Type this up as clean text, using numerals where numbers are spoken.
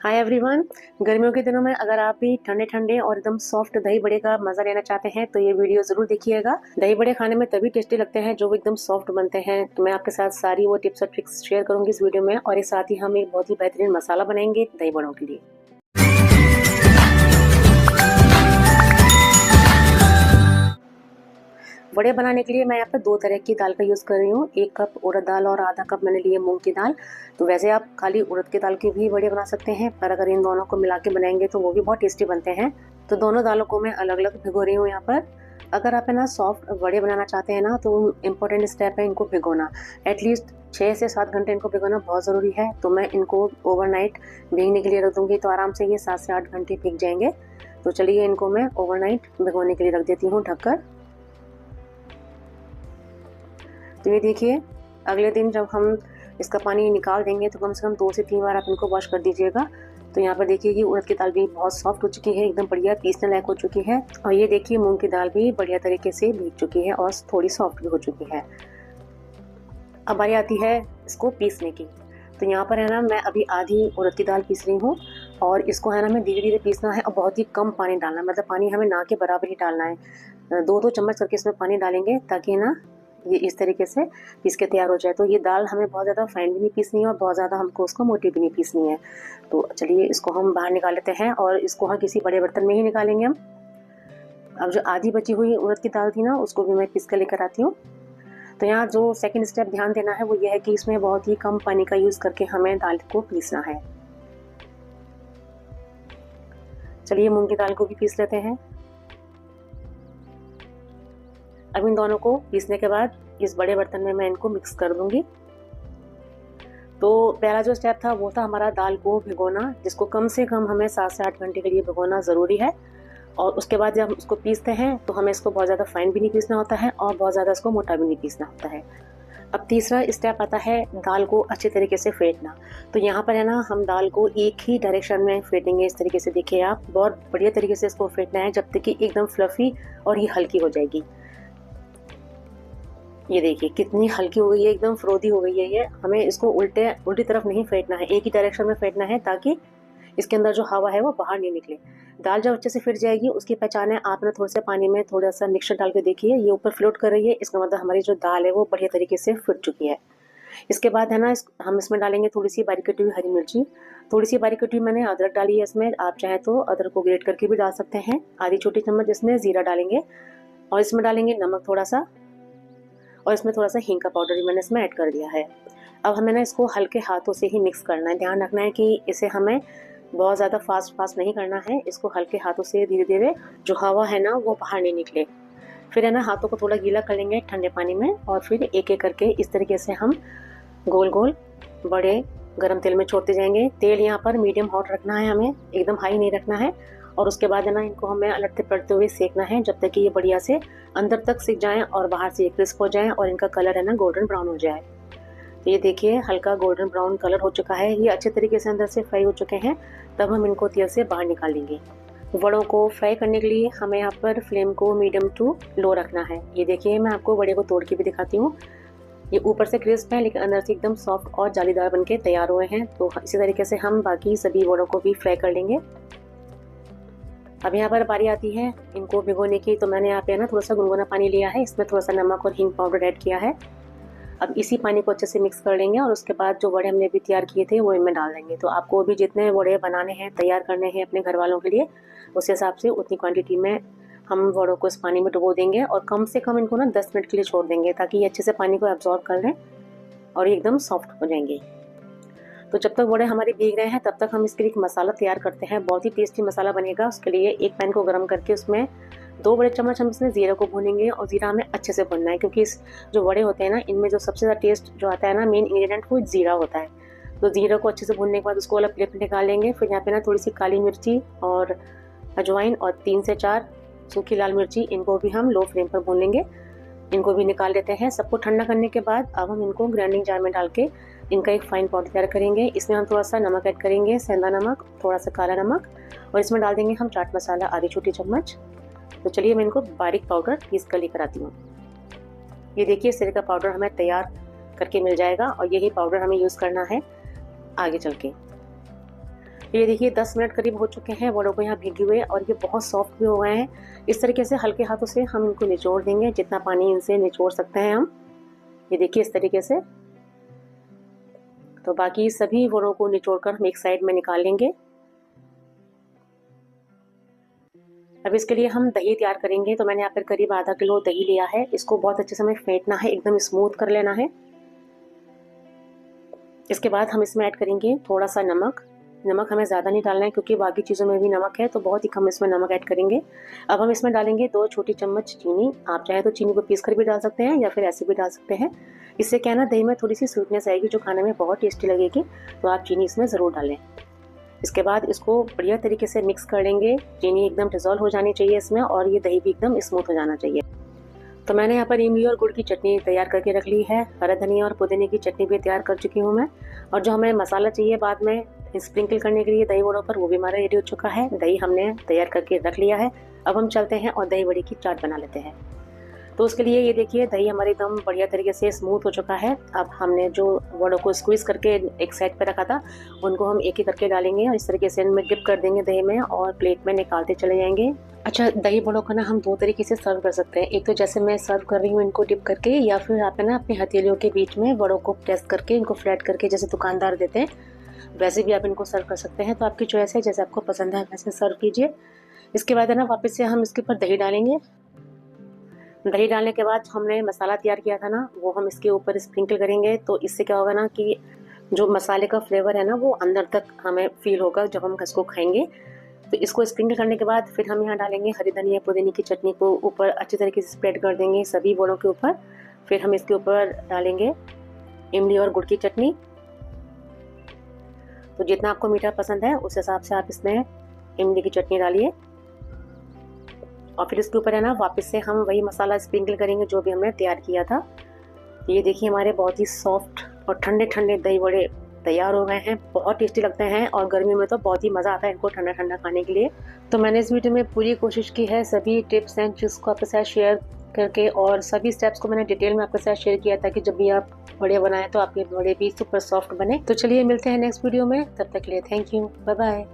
Hi everyone. गर्मियों के दिनों में अगर आप भी ठंडे ठंडे और एकदम सॉफ्ट दही बड़े का मजा लेना चाहते हैं तो ये वीडियो जरूर देखिएगा। दही बड़े खाने में तभी टेस्टी लगते हैं जो वो एकदम सॉफ्ट बनते हैं। तो मैं आपके साथ सारी वो टिप्स और ट्रिक्स शेयर करूंगी इस वीडियो में, और इस साथ ही हम एक बहुत ही बेहतरीन मसाला बनाएंगे दही बड़ों के लिए। बड़े बनाने के लिए मैं यहाँ पर दो तरह की दाल का यूज़ कर रही हूँ। 1 कप उड़द दाल और आधा कप मैंने लिए मूंग की दाल। तो वैसे आप खाली उड़द की दाल के भी बड़े बना सकते हैं, पर अगर इन दोनों को मिला के बनाएंगे तो वो भी बहुत टेस्टी बनते हैं। तो दोनों दालों को मैं अलग अलग भिगो रही हूँ यहाँ पर। अगर आप है ना सॉफ्ट बड़े बनाना चाहते हैं ना तो इम्पोर्टेंट स्टेप है इनको भिगोना। एटलीस्ट 6 से 7 घंटे इनको भिगोना बहुत ज़रूरी है। तो मैं इनको ओवरनाइट भीगने के लिए रख दूँगी, तो आराम से ये 7 से 8 घंटे भीग जाएंगे। तो चलिए इनको मैं ओवरनाइट भिगोने के लिए रख देती हूँ ढककर। तो ये देखिए, अगले दिन जब हम इसका पानी निकाल देंगे तो कम से कम 2 से 3 बार आप इनको वॉश कर दीजिएगा। तो यहाँ पर देखिए कि उड़द की दाल भी बहुत सॉफ्ट हो चुकी है, एकदम बढ़िया पीसने लायक हो चुकी है। और ये देखिए मूंग की दाल भी बढ़िया तरीके से भीग चुकी है और थोड़ी सॉफ्ट भी हो चुकी है। अब बारी आती है इसको पीसने की। तो यहाँ पर है ना मैं अभी आधी उड़द की दाल पीस रही हूँ, और इसको है ना हमें धीरे धीरे पीसना है और बहुत ही कम पानी डालना है। मतलब पानी हमें ना के बराबर ही डालना है। 2-2 चम्मच करके इसमें पानी डालेंगे ताकि ना ये इस तरीके से पीस के तैयार हो जाए। तो ये दाल हमें बहुत ज़्यादा फाइन भी नहीं पीसनी है और बहुत ज़्यादा हमको उसको मोटी भी नहीं पीसनी है। तो चलिए इसको हम बाहर निकाल लेते हैं, और इसको हम किसी बड़े बर्तन में ही निकालेंगे हम। अब जो आधी बची हुई उड़द की दाल थी ना उसको भी मैं पीस कर लेकर आती हूँ। तो यहाँ जो सेकंड स्टेप ध्यान देना है वो ये है कि इसमें बहुत ही कम पानी का यूज़ करके हमें दाल को पीसना है। चलिए मूंग की दाल को भी पीस लेते हैं। अब इन दोनों को पीसने के बाद इस बड़े बर्तन में मैं इनको मिक्स कर दूंगी। तो पहला जो स्टेप था वो था हमारा दाल को भिगोना, जिसको कम से कम हमें 7 से 8 घंटे के लिए भिगोना ज़रूरी है। और उसके बाद जब हम उसको पीसते हैं तो हमें इसको बहुत ज़्यादा फाइन भी नहीं पीसना होता है और बहुत ज़्यादा इसको मोटा भी नहीं पीसना होता है। अब तीसरा स्टेप आता है दाल को अच्छे तरीके से फेंटना। तो यहाँ पर है ना हम दाल को एक ही डायरेक्शन में फेंटेंगे। इस तरीके से देखिए आप, बहुत बढ़िया तरीके से इसको फेंटना है जब तक कि एकदम फ्लफी और ये हल्की हो जाएगी। ये देखिए कितनी हल्की हो गई है, एकदम फ्रोदी हो गई है ये। हमें इसको उल्टी तरफ नहीं फेंटना है, एक ही डायरेक्शन में फेंटना है ताकि इसके अंदर जो हवा है वो बाहर नहीं निकले। दाल जब अच्छे से फिट जाएगी उसकी पहचान है, आप ना थोड़े से पानी में थोड़ा सा मिक्सचर डाल के देखिए, ये ऊपर फ्लोट कर रही है, इसका मतलब हमारी जो दाल है वो बढ़िया तरीके से फिट चुकी है। इसके बाद है ना हम इसमें डालेंगे थोड़ी सी बारीक कटी हुई हरी मिर्ची, थोड़ी सी बारीक कटी हुई मैंने अदरक डाली है इसमें। आप चाहें तो अदरक को ग्रेट करके भी डाल सकते हैं। आधी छोटी चम्मच इसमें जीरा डालेंगे, और इसमें डालेंगे नमक थोड़ा सा, और इसमें थोड़ा सा हींग का पाउडर भी मैंने इसमें ऐड कर दिया है। अब हमें ना इसको हल्के हाथों से ही मिक्स करना है। ध्यान रखना है कि इसे हमें बहुत ज़्यादा फास्ट नहीं करना है, इसको हल्के हाथों से धीरे धीरे जो हवा है ना वो बाहर नहीं निकले। फिर है ना हाथों को थोड़ा गीला कर लेंगे ठंडे पानी में, और फिर एक एक करके इस तरीके से हम गोल गोल बड़े गरम तेल में छोड़ते जाएंगे। तेल यहाँ पर मीडियम हॉट रखना है, हमें एकदम हाई नहीं रखना है। और उसके बाद है ना इनको हमें अलटते पलटते हुए सेकना है जब तक कि ये बढ़िया से अंदर तक सिक जाएं और बाहर से ये क्रिस्प हो जाएं और इनका कलर है ना गोल्डन ब्राउन हो जाए। तो ये देखिए हल्का गोल्डन ब्राउन कलर हो चुका है, ये अच्छे तरीके से अंदर से फ्राई हो चुके हैं। तब हम इनको तेल से बाहर निकालेंगे। वड़ों को फ्राई करने के लिए हमें यहाँ पर फ्लेम को मीडियम टू लो रखना है। ये देखिए मैं आपको वड़े को तोड़ के भी दिखाती हूँ। ये ऊपर से क्रिस्प है लेकिन अंदर से एकदम सॉफ्ट और जालीदार बनके तैयार हुए हैं। तो इसी तरीके से हम बाकी सभी वड़ों को भी फ्राई कर लेंगे। अब यहाँ पर बारी आती है इनको भिगोने की। तो मैंने यहाँ पे ना थोड़ा सा गुनगुना पानी लिया है, इसमें थोड़ा सा नमक और हींग पाउडर ऐड किया है। अब इसी पानी को अच्छे से मिक्स कर लेंगे, और उसके बाद जो वड़े हमने भी तैयार किए थे वो इनमें डाल देंगे। तो आपको भी जितने वड़े बनाने हैं, तैयार करने हैं अपने घर वालों के लिए, उस हिसाब से उतनी क्वांटिटी में हम वड़ों को इस पानी में डुबो देंगे, और कम से कम इनको ना 10 मिनट के लिए छोड़ देंगे ताकि ये अच्छे से पानी को एब्जॉर्ब कर लें और एकदम सॉफ्ट हो जाएंगे। तो जब तक वड़े हमारे भीग रहे हैं तब तक हम इसके लिए एक मसाला तैयार करते हैं। बहुत ही टेस्टी मसाला बनेगा। उसके लिए एक पैन को गर्म करके उसमें 2 बड़े चम्मच हम इसमें जीरा को भूनेंगे, और जीरा हमें अच्छे से भूनना है क्योंकि इस जो वड़े होते हैं ना इनमें जो सबसे ज़्यादा टेस्ट जो आता है ना, मेन इंग्रेडिएंट वो जीरा होता है। तो जीरा को अच्छे से भूनने के बाद उसको अलग प्लेट में निकाल लेंगे। फिर यहाँ पे ना थोड़ी सी काली मिर्ची और अजवाइन और 3 से 4 सूखी लाल मिर्ची, इनको भी हम लो फ्लेम पर भून लेंगे। इनको भी निकाल लेते हैं। सबको ठंडा करने के बाद अब हम इनको ग्राइंडिंग जार में डाल के इनका एक फाइन पाउडर तैयार करेंगे। इसमें हम थोड़ा सा नमक ऐड करेंगे, सेंधा नमक, थोड़ा सा काला नमक, और इसमें डाल देंगे हम चाट मसाला आधी छोटी चम्मच। तो चलिए मैं इनको बारीक पाउडर पीस कर लेकर आती हूँ। ये देखिए इस तरह का पाउडर हमें तैयार करके मिल जाएगा, और यही पाउडर हमें यूज़ करना है आगे चल के। ये देखिए 10 मिनट करीब हो चुके हैं वड़ों को यहाँ भीगे हुए, और ये बहुत सॉफ्ट भी हो गए हैं। इस तरीके से हल्के हाथों से हम इनको निचोड़ देंगे, जितना पानी इनसे निचोड़ सकते हैं हम। ये देखिए इस तरीके से। तो बाकी सभी वड़ों को निचोड़कर हम एक साइड में निकाल लेंगे। अब इसके लिए हम दही तैयार करेंगे। तो मैंने यहाँ पर करीब आधा किलो दही लिया है। इसको बहुत अच्छे से हमें फेंटना है, एकदम स्मूथ कर लेना है। इसके बाद हम इसमें ऐड करेंगे थोड़ा सा नमक। नमक हमें ज़्यादा नहीं डालना है क्योंकि बाकी चीज़ों में भी नमक है, तो बहुत ही कम इसमें नमक ऐड करेंगे। अब हम इसमें डालेंगे 2 छोटी चम्मच चीनी। आप चाहे तो चीनी को पीस कर भी डाल सकते हैं या फिर ऐसे भी डाल सकते हैं। इससे क्या है ना, दही में थोड़ी सी स्वीटनेस आएगी जो खाने में बहुत टेस्टी लगेगी, तो आप चीनी इसमें ज़रूर डालें। इसके बाद इसको बढ़िया तरीके से मिक्स कर लेंगे। चीनी एकदम डिज़ोल्व हो जानी चाहिए इसमें, और ये दही भी एकदम स्मूथ हो जाना चाहिए। तो मैंने यहाँ पर इमली और गुड़ की चटनी तैयार करके रख ली है। हरा धनिया और पुदीने की चटनी भी तैयार कर चुकी हूँ मैं। और जो हमें मसाला चाहिए बाद में स्प्रिंकल करने के लिए दही वड़ों पर, वो भी हमारा रेडी हो चुका है। दही हमने तैयार करके रख लिया है। अब हम चलते हैं और दही वड़ी की चाट बना लेते हैं। तो उसके लिए ये देखिए दही हमारे एकदम बढ़िया तरीके से स्मूथ हो चुका है। अब हमने जो वड़ों को स्क्वीज़ करके एक साइड पे रखा था, उनको हम एक ही करके डालेंगे और इस तरीके से इनमें डिप कर देंगे दही में, और प्लेट में निकालते चले जाएंगे। अच्छा, दही वड़ों को ना हम 2 तरीके से सर्व कर सकते हैं। एक तो जैसे मैं सर्व कर रही हूँ इनको डिप करके, या फिर आप ना अपनी हथेलियों के बीच में वड़ों को प्रेस करके इनको फ्लैट करके जैसे दुकानदार देते हैं, वैसे भी आप इनको सर्व कर सकते हैं। तो आपकी चॉइस है, जैसे आपको पसंद है वैसे सर्व कीजिए। इसके बाद है ना वापस से हम इसके ऊपर दही डालेंगे। दही डालने के बाद हमने मसाला तैयार किया था ना, वो हम इसके ऊपर स्प्रिंकल करेंगे। तो इससे क्या होगा ना कि जो मसाले का फ्लेवर है ना, वो अंदर तक हमें फील होगा जब हम इसको खाएंगे। तो इसको स्प्रिंकल करने के बाद फिर हम यहाँ डालेंगे हरी धनिया पुदीने की चटनी को ऊपर अच्छी तरीके से स्प्रेड कर देंगे सभी वड़ों के ऊपर। फिर हम इसके ऊपर डालेंगे इमली और गुड़ की चटनी। तो जितना आपको मीठा पसंद है उस हिसाब से आप इसमें इमली की चटनी डालिए। और फिर इसके ऊपर है ना वापस से हम वही मसाला स्प्रिंकल करेंगे जो भी हमने तैयार किया था। ये देखिए हमारे बहुत ही सॉफ्ट और ठंडे ठंडे दही वड़े तैयार हो गए हैं। बहुत टेस्टी लगते हैं और गर्मी में तो बहुत ही मज़ा आता है इनको ठंडा ठंडा खाने के लिए। तो मैंने इस वीडियो में पूरी कोशिश की है सभी टिप्स एंड ट्रिक्स को आपके साथ शेयर करके, और सभी स्टेप्स को मैंने डिटेल में आपके साथ शेयर किया ताकि जब भी आप वड़े बनाएं तो आपके वड़े भी सुपर सॉफ्ट बने। तो चलिए मिलते हैं नेक्स्ट वीडियो में, तब तक के लिए थैंक यू, बाय बाय।